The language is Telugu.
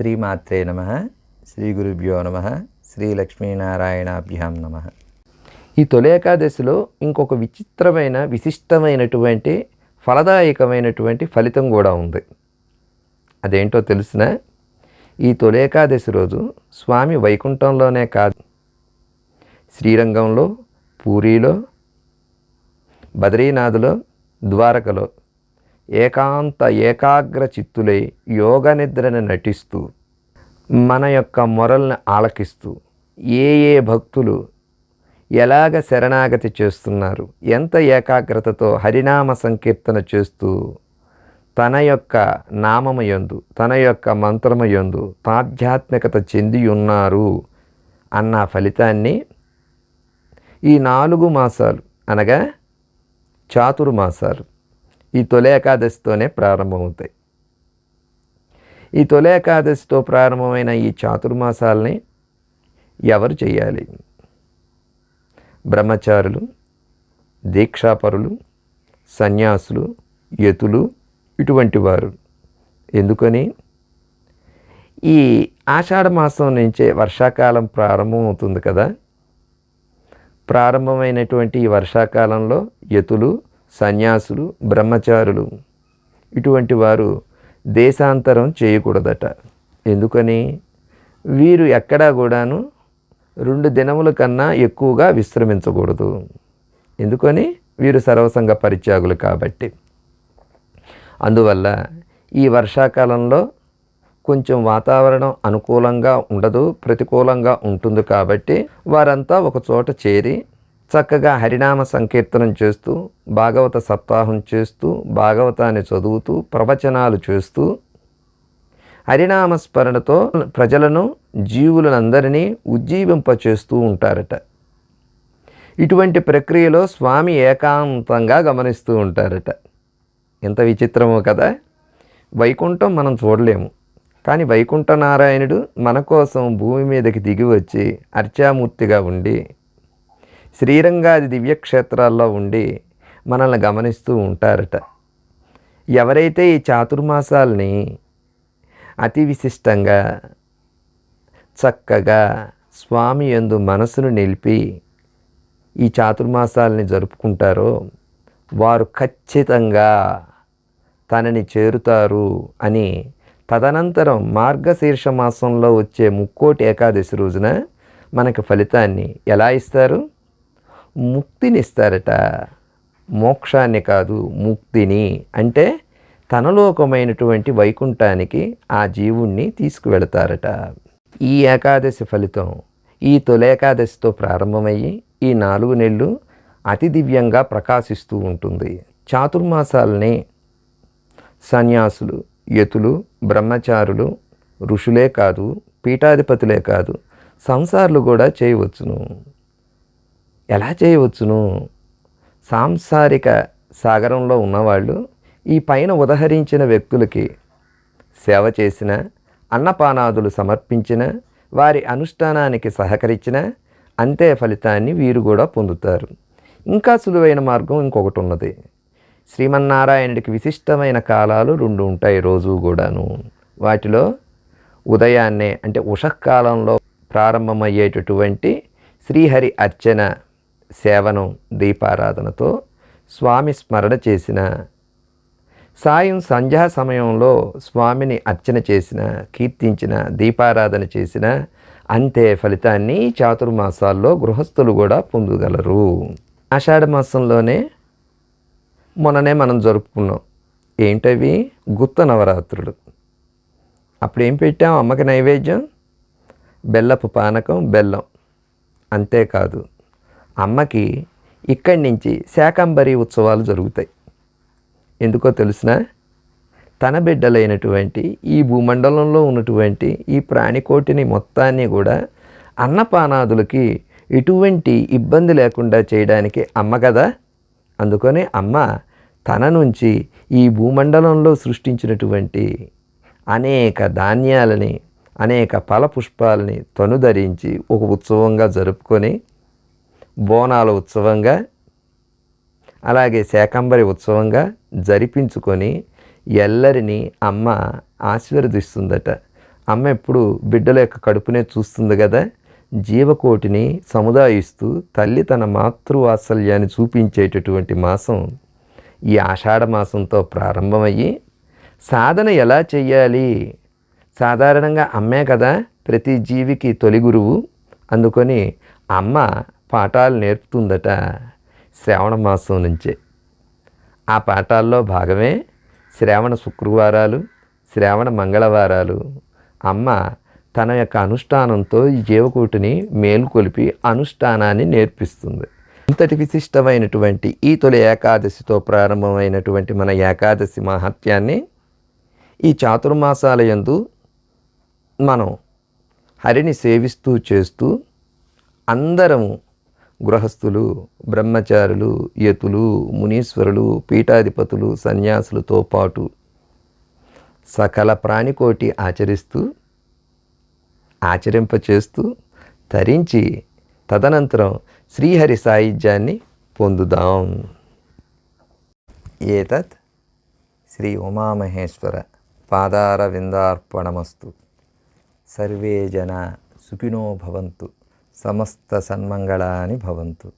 శ్రీమాత్రే నమః. శ్రీ గురుభ్యో నమః. శ్రీ లక్ష్మీనారాయణాభ్యాం నమః. ఈ తొలి ఏకాదశిలో ఇంకొక విచిత్రమైన విశిష్టమైనటువంటి ఫలదాయకమైనటువంటి ఫలితం కూడా ఉంది. అదేంటో తెలుసునా? ఈ తొలి ఏకాదశి రోజు స్వామి వైకుంఠంలోనే కాదు, శ్రీరంగంలో, పూరీలో, బద్రీనాథ్లో, ద్వారకలో ఏకాగ్ర చిత్తులై యోగ నిద్రను నటిస్తూ మన యొక్క మొరల్ని ఆలకిస్తూ ఏ భక్తులు ఎలాగ శరణాగతి చేస్తున్నారు, ఎంత ఏకాగ్రతతో హరినామ సంకీర్తన చేస్తూ తన యొక్క నామమయందు, తన యొక్క మంత్రమయందు ఆధ్యాత్మికత చెంది ఉన్నారు అన్న ఫలితాన్ని ఈ 4 మాసాలు అనగా చాతుర్మాసాలు ఈ తొలి ఏకాదశితోనే ప్రారంభమవుతాయి. ఈ తొలి ఏకాదశితో ప్రారంభమైన ఈ చాతుర్మాసాలని ఎవరు చేయాలి? బ్రహ్మచారులు, దీక్షాపరులు, సన్యాసులు, యతులు, ఇటువంటి వారు. ఎందుకని? ఈ ఆషాఢ మాసం నుంచే వర్షాకాలం ప్రారంభం అవుతుంది కదా. ప్రారంభమైనటువంటి ఈ వర్షాకాలంలో యతులు, సన్యాసులు, బ్రహ్మచారులు ఇటువంటి వారు దేశాంతరం చేయకూడదట. ఎందుకని? వీరు ఎక్కడా కూడాను 2 దినముల కన్నా ఎక్కువగా విశ్రమించకూడదు. ఎందుకని? వీరు సర్వసంగ పరిత్యాగులు కాబట్టి. అందువల్ల ఈ వర్షాకాలంలో కొంచెం వాతావరణం అనుకూలంగా ఉండదు, ప్రతికూలంగా ఉంటుంది. కాబట్టి వారంతా ఒక చోట చేరి చక్కగా హరినామ సంకీర్తనం చేస్తూ, భాగవత సప్తాహం చేస్తూ, భాగవతాన్ని చదువుతూ, ప్రవచనాలు చేస్తూ హరినామస్మరణతో ప్రజలను, జీవులందరినీ ఉజ్జీవింపచేస్తూ ఉంటారట. ఇటువంటి ప్రక్రియలో స్వామి ఏకాంతంగా గమనిస్తూ ఉంటారట. ఎంత విచిత్రమో కదా. వైకుంఠం మనం చూడలేము, కానీ వైకుంఠ నారాయణుడు మన కోసం భూమి మీదకి దిగి వచ్చి అర్చామూర్తిగా ఉండి శ్రీరంగాది దివ్యక్షేత్రాల్లో ఉండి మనల్ని గమనిస్తూ ఉంటారట. ఎవరైతే ఈ చాతుర్మాసాలని అతి విశిష్టంగా చక్కగా స్వామి యందు మనసును నిలిపి ఈ చాతుర్మాసాలని జరుపుకుంటారో వారు ఖచ్చితంగా తనని చేరుతారు అని తదనంతరం మార్గశీర్ష మాసంలో వచ్చే ముక్కోటి ఏకాదశి రోజున మనకు ఫలితాన్ని ఎలా ఇస్తారు? ముక్తిని ఇస్తారట. మోక్షాన్ని కాదు, ముక్తిని. అంటే తనలోకమైనటువంటి వైకుంఠానికి ఆ జీవుణ్ణి తీసుకువెళతారట. ఈ ఏకాదశి ఫలితం ఈ తొలి ఏకాదశితో ప్రారంభమయ్యి ఈ 4 నెలలు అతి దివ్యంగా ప్రకాశిస్తూ ఉంటుంది. చాతుర్మాసాలని సన్యాసులు, యతులు, బ్రహ్మచారులు, ఋషులే కాదు, పీఠాధిపతులే కాదు, సంసారులు కూడా చేయవచ్చును. ఎలా చేయవచ్చును? సాంసారిక సాగరంలో ఉన్నవాళ్ళు ఈ పైన ఉదహరించిన వ్యక్తులకి సేవ చేసిన, అన్నపానాదులు సమర్పించిన, వారి అనుష్ఠానానికి సహకరించిన అంతే ఫలితాన్ని వీరు కూడా పొందుతారు. ఇంకా సులువైన మార్గం ఇంకొకటి ఉన్నది. శ్రీమన్నారాయణుడికి విశిష్టమైన కాలాలు 2 ఉంటాయి రోజు కూడాను. వాటిలో ఉదయాన్నే అంటే ఉషఃకాలంలో ప్రారంభమయ్యేటటువంటి శ్రీహరి అర్చన, సేవనం, దీపారాధనతో స్వామి స్మరణ చేసిన, సాయం సంధ్యా సమయంలో స్వామిని అర్చన చేసిన, కీర్తించిన, దీపారాధన చేసిన అంతే ఫలితాన్ని చాతుర్మాసాల్లో గృహస్థులు కూడా పొందగలరు. ఆషాఢ మాసంలోనే మొన్ననే మనం జరుపుకున్నాం. ఏంటవి? గుప్త నవరాత్రులు. అప్పుడు ఏం పెట్టాం అమ్మకి నైవేద్యం? బెల్లపు పానకం, బెల్లం. అంతేకాదు, అమ్మకి ఇక్కడి నుంచి శాకంబరి ఉత్సవాలు జరుగుతాయి. ఎందుకో తెలుసునా? తన బిడ్డలైనటువంటి ఈ భూమండలంలో ఉన్నటువంటి ఈ ప్రాణికోటిని మొత్తాన్ని కూడా అన్నపానాదులకి ఎటువంటి ఇబ్బంది లేకుండా చేయడానికి అమ్మ కదా. అందుకని అమ్మ తన నుంచి ఈ భూమండలంలో సృష్టించినటువంటి అనేక ధాన్యాలని, అనేక ఫలపుష్పాలని తనుధరించి ఒక ఉత్సవంగా జరుపుకొని, బోనాల ఉత్సవంగా, అలాగే శాకంబరి ఉత్సవంగా జరిపించుకొని ఎల్లరినీ అమ్మ ఆశీర్వదిస్తుందట. అమ్మ ఎప్పుడు బిడ్డల యొక్క కడుపునే చూస్తుంది కదా. జీవకోటిని సముదాయిస్తూ తల్లి తన మాతృవాత్సల్యాన్ని చూపించేటటువంటి మాసం ఈ ఆషాఢ మాసంతో ప్రారంభమయ్యి, సాధన ఎలా చెయ్యాలి, సాధారణంగా అమ్మే కదా ప్రతి జీవికి తొలి గురువు. అందుకొని అమ్మ పాఠాలు నేర్పుతుందట శ్రావణ మాసం నుంచే. ఆ పాఠాల్లో భాగమే శ్రావణ శుక్రవారాలు, శ్రావణ మంగళవారాలు. అమ్మ తన యొక్క అనుష్ఠానంతో ఈ జీవకోటిని మేలుకొలిపి అనుష్ఠానాన్ని నేర్పిస్తుంది. ఇంతటి విశిష్టమైనటువంటి ఈ తొలి ఏకాదశితో ప్రారంభమైనటువంటి మన ఏకాదశి మహత్యాన్ని ఈ చాతుర్మాసాల యందు మనం హరిని సేవిస్తూ చేస్తూ అందరము గృహస్థులు, బ్రహ్మచారులు, యతులు, మునీశ్వరులు, పీఠాధిపతులు, సన్యాసులతో పాటు సకల ప్రాణికోటి ఆచరింపచేస్తూ తరించి తదనంతరం శ్రీహరి సాయుధ్యాన్ని పొందుదాం. ఏతత్ శ్రీ ఉమామహేశ్వర పాదారవిందార్పణమస్తు. సర్వే జనా సుఖినో భవంతు. సమస్త సన్మంగళాని భవంతు.